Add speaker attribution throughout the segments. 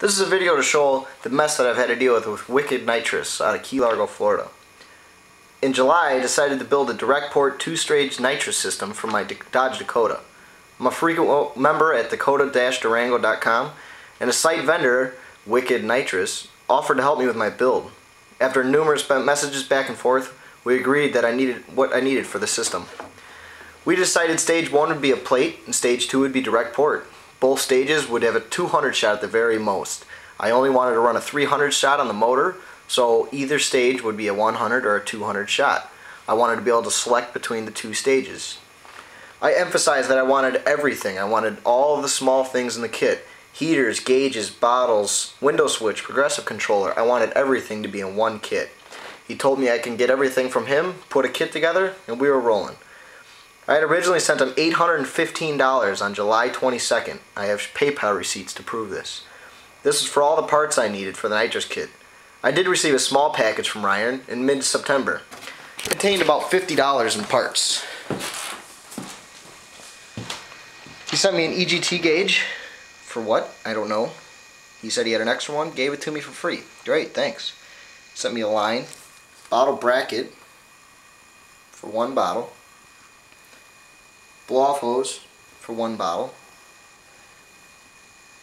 Speaker 1: This is a video to show the mess that I've had to deal with wicked nitrous out of Key Largo, Florida. In July, I decided to build a direct port 2-stage nitrous system for my Dodge Dakota. I'm a frequent member at dakota-durango.com, and a site vendor, Wicked Nitrous, offered to help me with my build. After numerous messages back and forth, we agreed that I needed what I needed for the system. We decided stage 1 would be a plate and stage 2 would be direct port. Both stages would have a 200 shot at the very most. I only wanted to run a 300 shot on the motor, so either stage would be a 100 or a 200 shot. I wanted to be able to select between the two stages. I emphasized that I wanted everything. I wanted all the small things in the kit. Heaters, gauges, bottles, window switch, progressive controller. I wanted everything to be in one kit. He told me I can get everything from him, put a kit together, and we were rolling. I had originally sent him $815 on July 22nd. I have PayPal receipts to prove this. This is for all the parts I needed for the nitrous kit. I did receive a small package from Ryan in mid-September. It contained about $50 in parts. He sent me an EGT gauge. For what? I don't know. He said he had an extra one, gave it to me for free. Great, thanks. Sent me a line, bottle bracket for one bottle, blow-off hose for one bottle,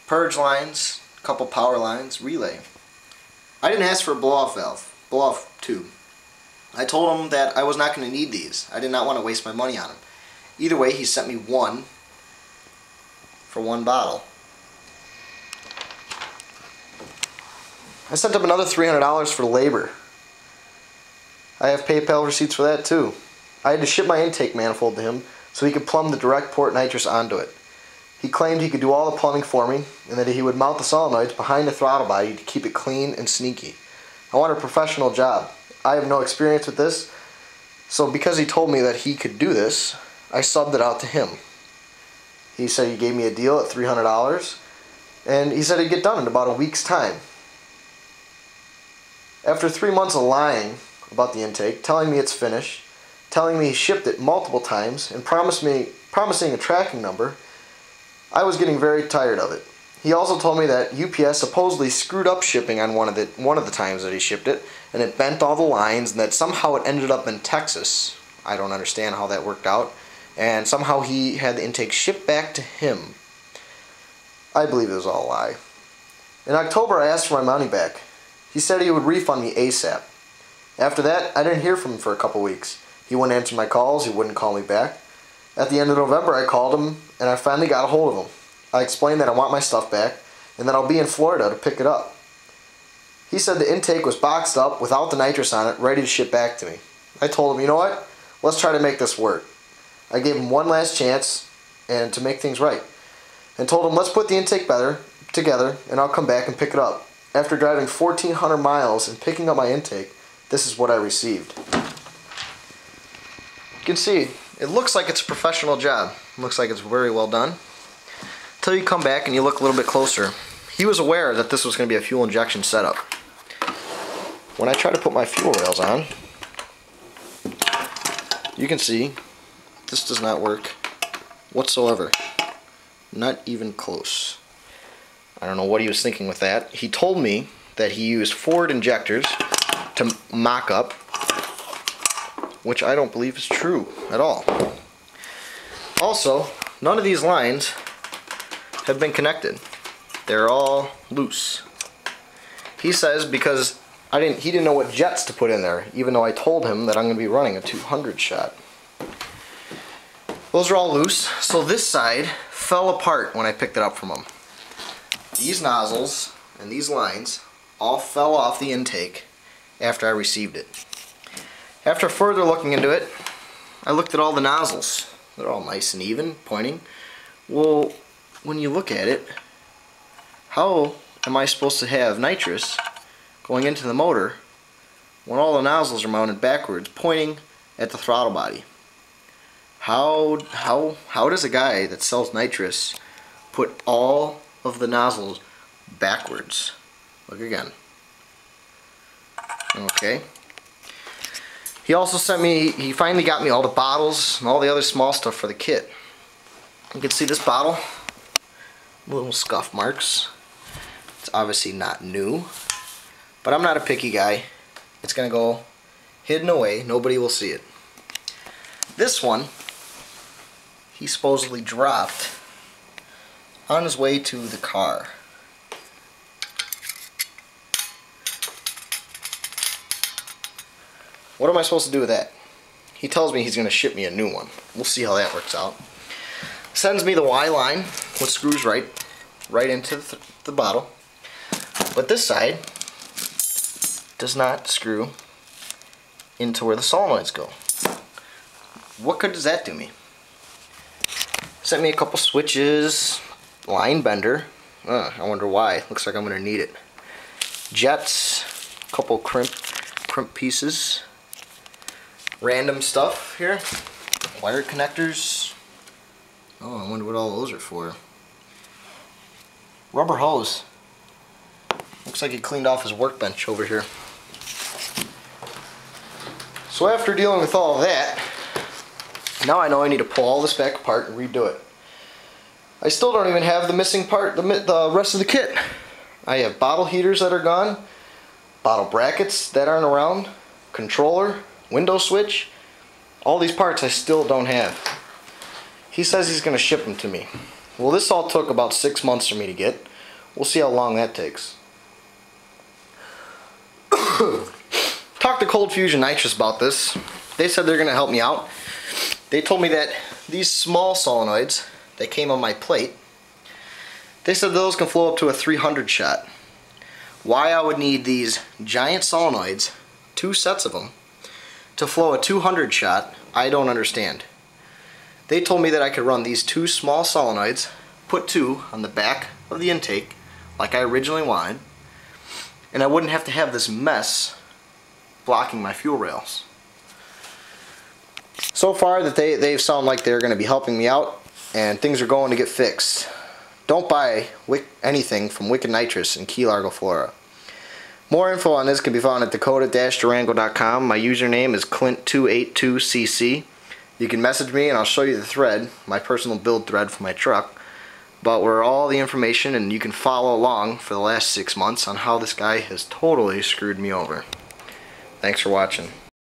Speaker 1: purge lines, a couple power lines, relay. I didn't ask for a blow-off valve, blow-off tube. I told him that I was not going to need these. I did not want to waste my money on them. Either way, he sent me one for one bottle. I sent him another $300 for labor. I have PayPal receipts for that too. I had to ship my intake manifold to him so he could plumb the direct port nitrous onto it. He claimed he could do all the plumbing for me and that he would mount the solenoids behind the throttle body to keep it clean and sneaky. I want a professional job. I have no experience with this, so because he told me that he could do this, I subbed it out to him. He said he gave me a deal at $300 and he said it'd get done in about a week's time. After 3 months of lying about the intake, telling me it's finished, telling me he shipped it multiple times, and promising a tracking number, I was getting very tired of it. He also told me that UPS supposedly screwed up shipping on one of the times that he shipped it, and it bent all the lines, and that somehow it ended up in Texas. I don't understand how that worked out. And somehow he had the intake shipped back to him. I believe it was all a lie. In October, I asked for my money back. He said he would refund me ASAP. After that, I didn't hear from him for a couple weeks. He wouldn't answer my calls, he wouldn't call me back. At the end of November, I called him, and I finally got a hold of him. I explained that I want my stuff back, and that I'll be in Florida to pick it up. He said the intake was boxed up, without the nitrous on it, ready to ship back to me. I told him, you know what? Let's try to make this work. I gave him one last chance and to make things right, and told him let's put the intake together, and I'll come back and pick it up. After driving 1,400 miles and picking up my intake, this is what I received. You can see, it looks like it's a professional job. It looks like it's very well done. Until you come back and you look a little bit closer. He was aware that this was going to be a fuel injection setup. When I try to put my fuel rails on, you can see this does not work whatsoever. Not even close. I don't know what he was thinking with that. He told me that he used Ford injectors to mock up, which I don't believe is true at all. Also, none of these lines have been connected. They're all loose. He says because he didn't know what jets to put in there, even though I told him that I'm going to be running a 200 shot. Those are all loose, so this side fell apart when I picked it up from him. These nozzles and these lines all fell off the intake after I received it. After further looking into it, I looked at all the nozzles. They're all nice and even, pointing. Well, when you look at it, how am I supposed to have nitrous going into the motor when all the nozzles are mounted backwards, pointing at the throttle body? How does a guy that sells nitrous put all of the nozzles backwards? Look again. Okay. He also sent me, he finally got me all the bottles and all the other small stuff for the kit. You can see this bottle, little scuff marks. It's obviously not new, but I'm not a picky guy. It's gonna go hidden away. Nobody will see it. This one, he supposedly dropped on his way to the car. What am I supposed to do with that? He tells me he's going to ship me a new one. We'll see how that works out. Sends me the Y line, which screws right into the bottle. But this side does not screw into where the solenoids go. What good does that do me? Sent me a couple switches, line bender. I wonder why. Looks like I'm going to need it. Jets, a couple crimp pieces. Random stuff here. Wire connectors. Oh, I wonder what all those are for. Rubber hose. Looks like he cleaned off his workbench over here. So after dealing with all of that, now I know I need to pull all this back apart and redo it. I still don't even have the missing part, the rest of the kit. I have bottle heaters that are gone, bottle brackets that aren't around, controller, window switch. All these parts I still don't have. He says he's going to ship them to me. Well, this all took about 6 months for me to get. We'll see how long that takes. Talked to Cold Fusion Nitrous about this. They said they're going to help me out. They told me that these small solenoids that came on my plate, they said those can flow up to a 300 shot. Why I would need these giant solenoids, 2 sets of them, to flow a 200 shot, I don't understand. They told me that I could run these 2 small solenoids, put 2 on the back of the intake, like I originally wanted, and I wouldn't have to have this mess blocking my fuel rails. So far that they sound like they're going to be helping me out, and things are going to get fixed. Don't buy anything from Wicked Nitrous in Key Largo, Florida. More info on this can be found at dakota-durango.com. My username is Clint282cc. You can message me and I'll show you the thread, my personal build thread for my truck, but where all the information, and you can follow along for the last 6 months on how this guy has totally screwed me over. Thanks for watching.